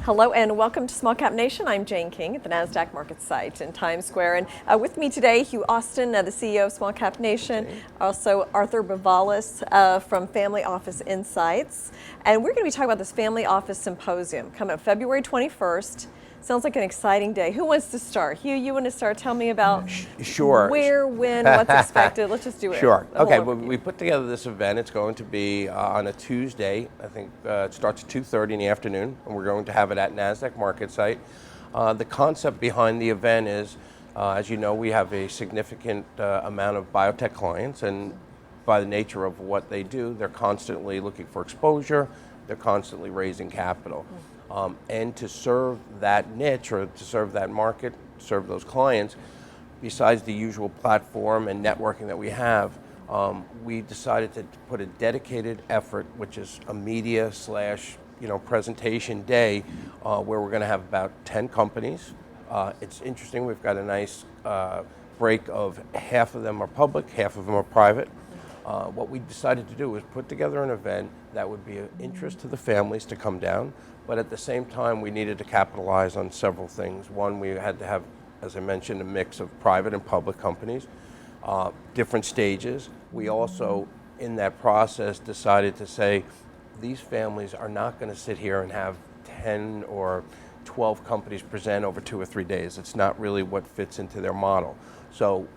Hello and welcome to Small Cap Nation. I'm Jane King at the NASDAQ market site in Times Square. And with me today, Hugh Austin, the CEO of Small Cap Nation. Okay. Also Arthur Bavelas from Family Office Insights. And we're going to be talking about this Family Office Symposium coming up February 21st. Sounds like an exciting day. Who wants to start? Hugh, you want to start? Tell me about where, when, what's expected. Let's just do it. Sure. Okay, well, we put together this event. It's going to be on a Tuesday. I think it starts at 2:30 in the afternoon, and we're going to have it at NASDAQ market site. The concept behind the event is, as you know, we have a significant amount of biotech clients, and by the nature of what they do, they're constantly looking for exposure. They're constantly raising capital. And to serve that niche or to serve that market, serve those clients, besides the usual platform and networking that we have, we decided to put a dedicated effort, which is a media / presentation day, where we're going to have about 10 companies. It's interesting. We've got a nice break of half of them are public, half of them are private. What we decided to do was put together an event that would be of interest to the families to come down, but at the same time we needed to capitalize on several things. One, we had to have, as I mentioned, a mix of private and public companies, different stages. We also, in that process, decided to say these families are not going to sit here and have 10 or 12 companies present over 2 or 3 days. It's not really what fits into their model. So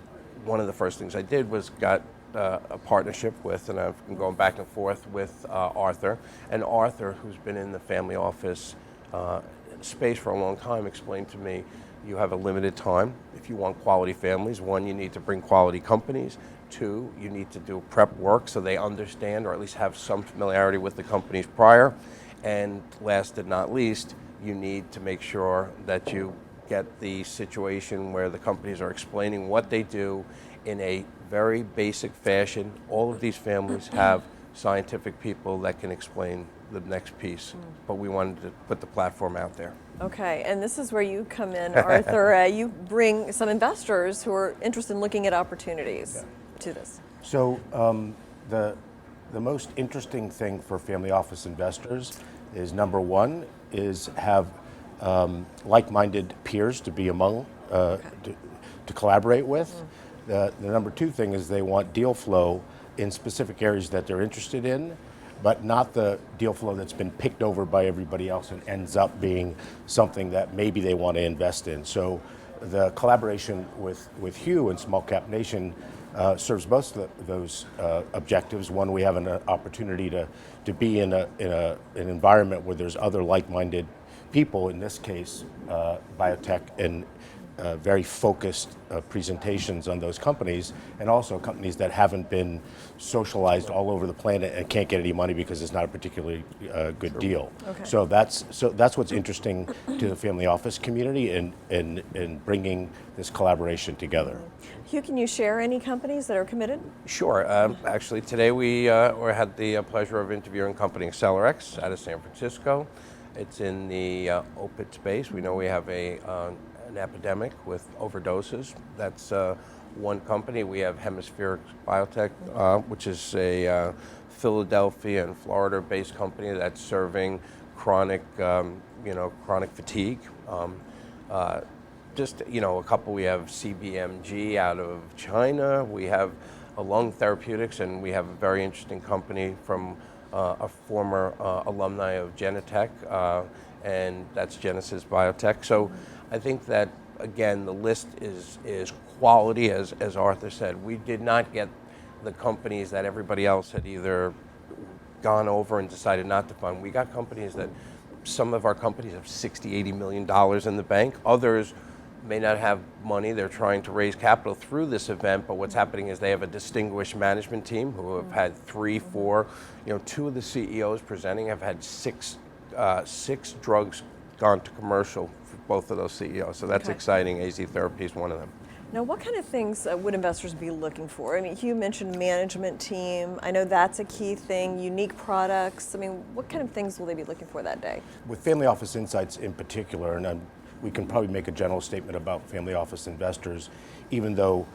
one of the first things I did was got a partnership with, and I've been going back and forth with Arthur. And Arthur, who's been in the family office space for a long time, explained to me, you have a limited time. If you want quality families, one, you need to bring quality companies. Two, you need to do prep work so they understand or at least have some familiarity with the companies prior. And last but not least, you need to make sure that you get the situation where the companies are explaining what they do in a very basic fashion. All of these families have scientific people that can explain the next piece, but we wanted to put the platform out there. Okay, and this is where you come in, Arthur. You bring some investors who are interested in looking at opportunities to this. So the most interesting thing for family office investors is, number one, is have like-minded peers to be among, to collaborate with. The number two thing is they want deal flow in specific areas that they're interested in, but not the deal flow that's been picked over by everybody else and ends up being something that maybe they want to invest in. So the collaboration with Hugh and Small Cap Nation serves both those objectives. One, we have an opportunity to be in an environment where there's other like-minded people, in this case, biotech and very focused presentations on those companies, and also companies that haven't been socialized all over the planet and can't get any money because it's not a particularly good deal. Okay. So that's what's interesting to the family office community in bringing this collaboration together. Hugh, can you share any companies that are committed? Sure. Actually, today we had the pleasure of interviewing company Accelerex out of San Francisco. It's in the opioid space. We know we have an epidemic with overdoses. That's one company. We have Hemispheric Biotech, which is a Philadelphia and Florida-based company that's serving chronic fatigue. A couple. We have CBMG out of China. We have a lung therapeutics, and we have a very interesting company from a former alumni of Genentech, and that's Genesis Biotech. So I think that, again, the list is quality, as Arthur said. We did not get the companies that everybody else had either gone over and decided not to fund. We got companies that, some of our companies have $60-80 million in the bank. Others may not have money. They're trying to raise capital through this event, but what's happening is they have a distinguished management team who have had 3, 4, two of the CEOs presenting have had six drugs gone to commercial for both of those CEOs. So that's exciting. AZ Therapy is one of them. Now, what kind of things would investors be looking for? I mean, Hugh mentioned management team. I know that's a key thing, unique products. I mean, what kind of things will they be looking for that day? With Family Office Insights in particular, and we can probably make a general statement about family office investors, even though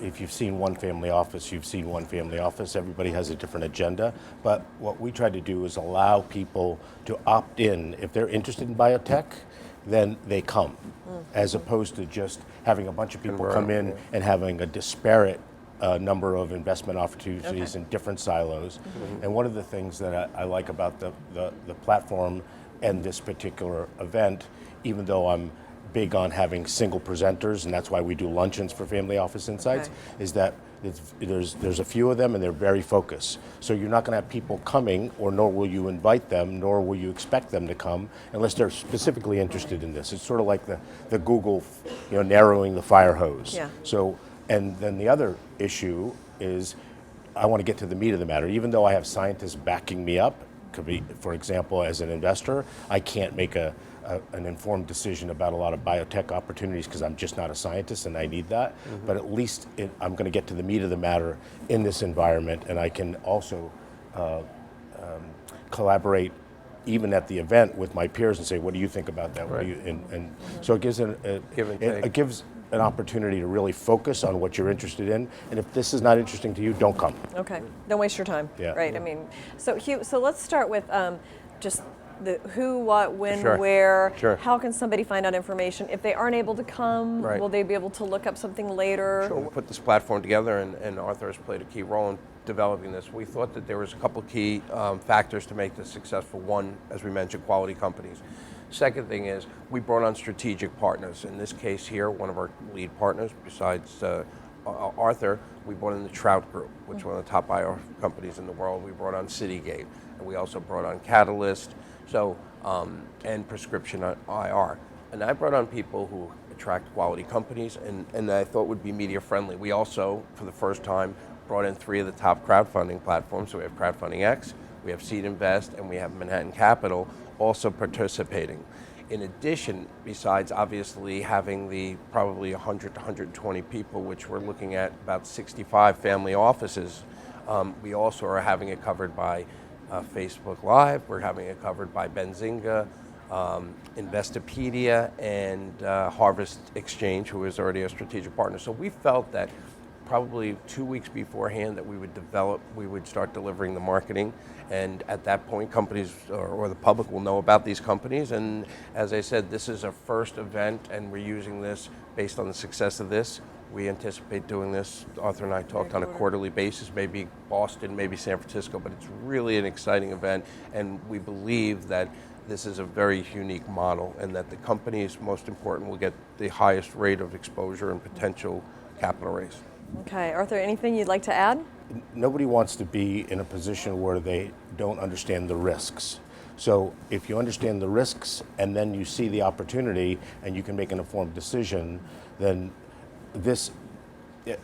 if you've seen one family office, you've seen one family office. Everybody has a different agenda. But what we try to do is allow people to opt in. If they're interested in biotech, then they come, as opposed to just having a bunch of people come in and having a disparate number of investment opportunities in different silos. And one of the things that I like about the platform and this particular event, even though I'm big on having single presenters, and that's why we do luncheons for Family Office Insights, is that there's a few of them and they're very focused. So you're not going to have people coming, or nor will you invite them, nor will you expect them to come unless they're specifically interested in this. It's sort of like the Google, narrowing the fire hose. Yeah. So, and then the other issue is I want to get to the meat of the matter. Even though I have scientists backing me up, could be, for example, as an investor, I can't make an informed decision about a lot of biotech opportunities because I'm just not a scientist and I need that. But at least I'm going to get to the meat of the matter in this environment, and I can also collaborate even at the event with my peers and say, what do you think about that? What do you, and so it gives it gives an opportunity to really focus on what you're interested in. And if this is not interesting to you, don't come. Okay, don't waste your time. Yeah. Right. I mean, so Hugh, so let's start with just the who, what, when, Sure. where. Sure. How can somebody find out information? If they aren't able to come, Right. will they be able to look up something later? Sure. We put this platform together, and Arthur has played a key role in developing this. We thought that there was a couple of key factors to make this successful. One, as we mentioned, quality companies. Second thing is we brought on strategic partners. In this case here, one of our lead partners, besides Arthur, we brought in the Trout Group, which is one of the top IR companies in the world. We brought on Citygate, and we also brought on Catalyst, and Prescription IR. And I brought on people who attract quality companies and I thought would be media friendly. We also, for the first time, brought in 3 of the top crowdfunding platforms. So we have Crowdfunding X, we have Seed Invest, and we have Manhattan Capital also participating. In addition, besides obviously having the probably 100 to 120 people, which we're looking at about 65 family offices, we also are having it covered by Facebook Live, we're having it covered by Benzinga, Investopedia, and Harvest Exchange, who is already a strategic partner. So we felt that probably 2 weeks beforehand that we would start delivering the marketing, and at that point companies or the public will know about these companies. And as I said, this is our first event and we're using this based on the success of this. We anticipate doing this, Arthur and I talked on a quarterly basis, maybe Boston, maybe San Francisco, but it's really an exciting event, and we believe that this is a very unique model and that the companies, most important, will get the highest rate of exposure and potential capital raise. Okay, Arthur, anything you'd like to add? Nobody wants to be in a position where they don't understand the risks. So if you understand the risks and then you see the opportunity and you can make an informed decision, then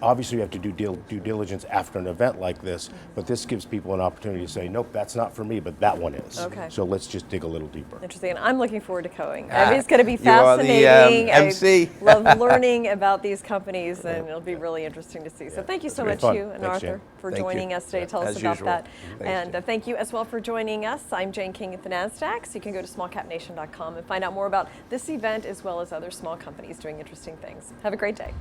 obviously you have to do due diligence after an event like this, but this gives people an opportunity to say, nope, that's not for me, but that one is. Okay. So let's just dig a little deeper. Interesting, and I'm looking forward to going. I mean, it's going to be You are the, fascinating. MC. I love learning about these companies, and it'll be really interesting to see. So thank you so much, fun. Hugh and Thanks, Arthur, Jane. for Thank joining you. us today. Tell us As about usual. that. Thanks, And Jane. thank you as well for joining us. I'm Jane King at the NASDAQ, so you can go to smallcapnation.com and find out more about this event as well as other small companies doing interesting things. Have a great day.